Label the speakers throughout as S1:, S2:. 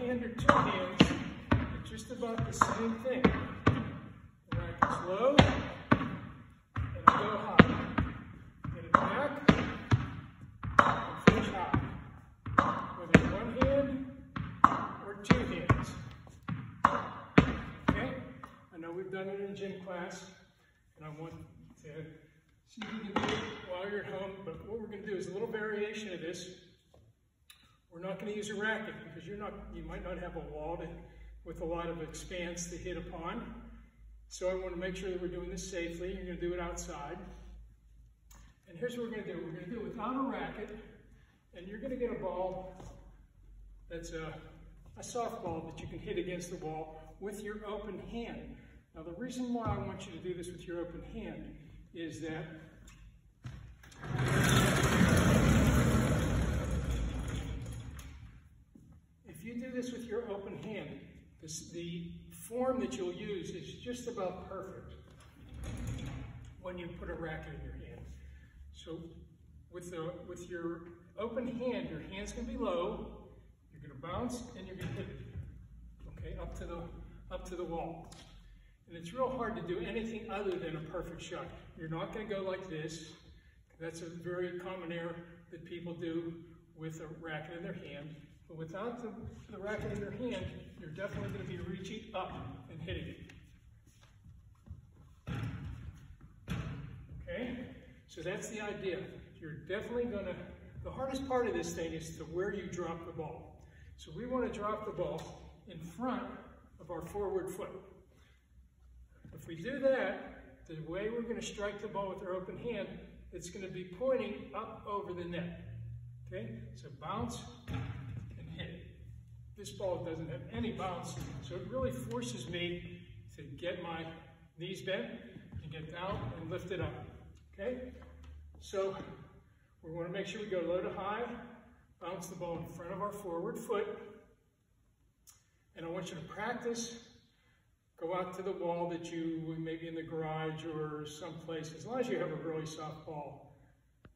S1: hand or two hands, it's just about the same thing. The racket's low, and I go high. Get it back, and finish high. Whether one hand or two hands. Okay? I know we've done it in gym class, and I want to see if you can do it while you're at home, but what we're going to do is a little variation of this. We're not going to use a racket because you might not have a wall with a lot of expanse to hit upon. So I want to make sure that we're doing this safely. You're going to do it outside. And here's what we're going to do. We're going to do it without a racket, and you're going to get a ball that's a softball that you can hit against the wall with your open hand. Now the reason why I want you to do this with your open hand is that if you do this with your open hand, the form that you'll use is just about perfect when you put a racket in your hand. So with your open hand, your hand's going to be low, you're going to bounce, and you're going to hit it, okay, up to the wall. And it's real hard to do anything other than a perfect shot. You're not going to go like this. That's a very common error that people do with a racket in their hand. But without the racket in your hand, you're definitely going to be reaching up and hitting it. Okay? So that's the idea. You're definitely going to, the hardest part of this thing is to where you drop the ball. So we want to drop the ball in front of our forward foot. If we do that, the way we're going to strike the ball with our open hand, it's going to be pointing up over the net. Okay? So bounce and hit it. This ball doesn't have any bounce, so it really forces me to get my knees bent and get down and lift it up. Okay? So we want to make sure we go low to high, bounce the ball in front of our forward foot, and I want you to practice. Go out to the wall that you, maybe in the garage or someplace. As long as you have a really soft ball,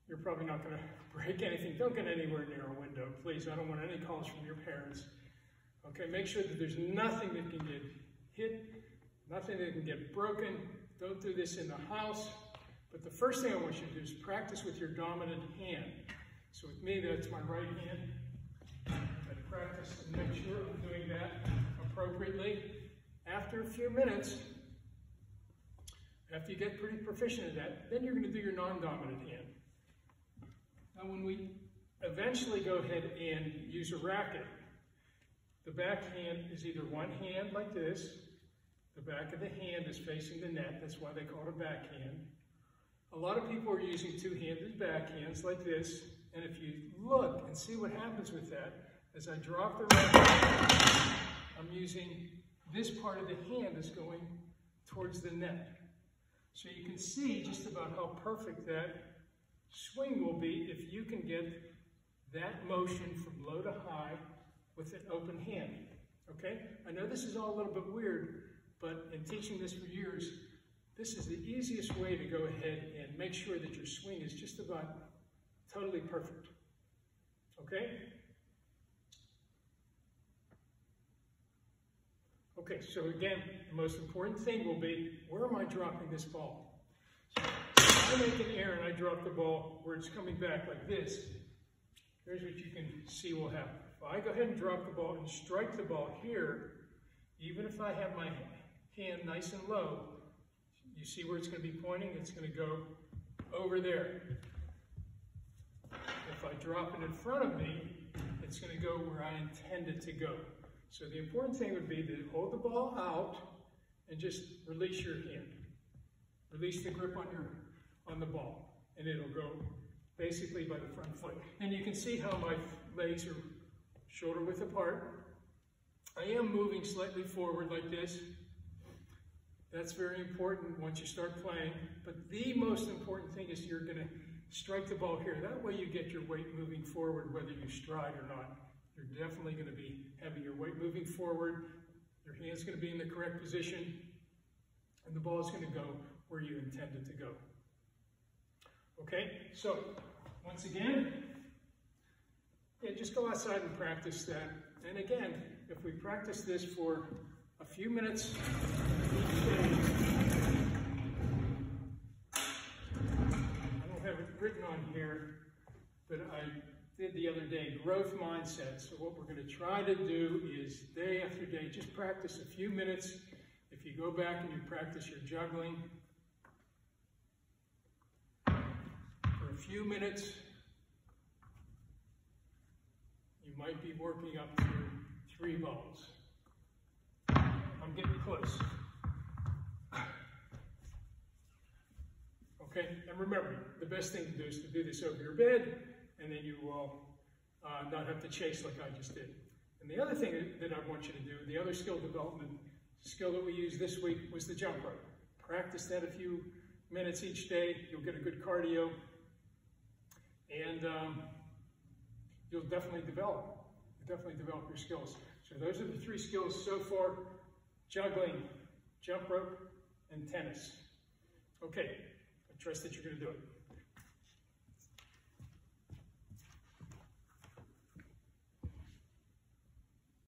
S1: you're probably not going to break anything. Don't get anywhere near a window, please. I don't want any calls from your parents. Okay, make sure that there's nothing that can get hit, nothing that can get broken. Don't do this in the house. But the first thing I want you to do is practice with your dominant hand. So with me, that's my right hand. I practice and make sure I'm doing that appropriately. After a few minutes, after you get pretty proficient at that, then you're going to do your non-dominant hand. Now when we eventually go ahead and use a racket, the back hand is either one hand like this, the back of the hand is facing the net, that's why they call it a backhand. A lot of people are using two-handed backhands like this, and if you look and see what happens with that, as I drop the racket, I'm using this part of the hand is going towards the net. So you can see just about how perfect that swing will be if you can get that motion from low to high with an open hand. Okay? I know this is all a little bit weird, but in teaching this for years, this is the easiest way to go ahead and make sure that your swing is just about totally perfect. Okay? Okay, so again, the most important thing will be, where am I dropping this ball? So if I make an error and I drop the ball where it's coming back like this, here's what you can see will happen. If I go ahead and drop the ball and strike the ball here, even if I have my hand nice and low, you see where it's going to be pointing? It's going to go over there. If I drop it in front of me, it's going to go where I intend it to go. So the important thing would be to hold the ball out and just release your hand. Release the grip on the ball, and it'll go basically by the front foot. And you can see how my legs are shoulder width apart. I am moving slightly forward like this. That's very important once you start playing. But the most important thing is you're going to strike the ball here. That way you get your weight moving forward whether you stride or not. You're definitely going to be having your weight moving forward. Your hand's going to be in the correct position. And the ball is going to go where you intend it to go. Okay, so once again, yeah, just go outside and practice that. And again, if we practice this for a few minutes each day. I don't have it written on here, but I did the other day, growth mindset. So what we're going to try to do is day after day, just practice a few minutes. If you go back and you practice your juggling for a few minutes, you might be working up to 3 balls. I'm getting close. Okay, and remember, the best thing to do is to do this over your bed, and then you will not have to chase like I just did. And the other thing that I want you to do, the other skill development skill that we used this week was the jump rope. Practice that a few minutes each day. You'll get a good cardio, and you'll definitely develop your skills. So those are the 3 skills so far: juggling, jump rope, and tennis. Okay, I trust that you're going to do it.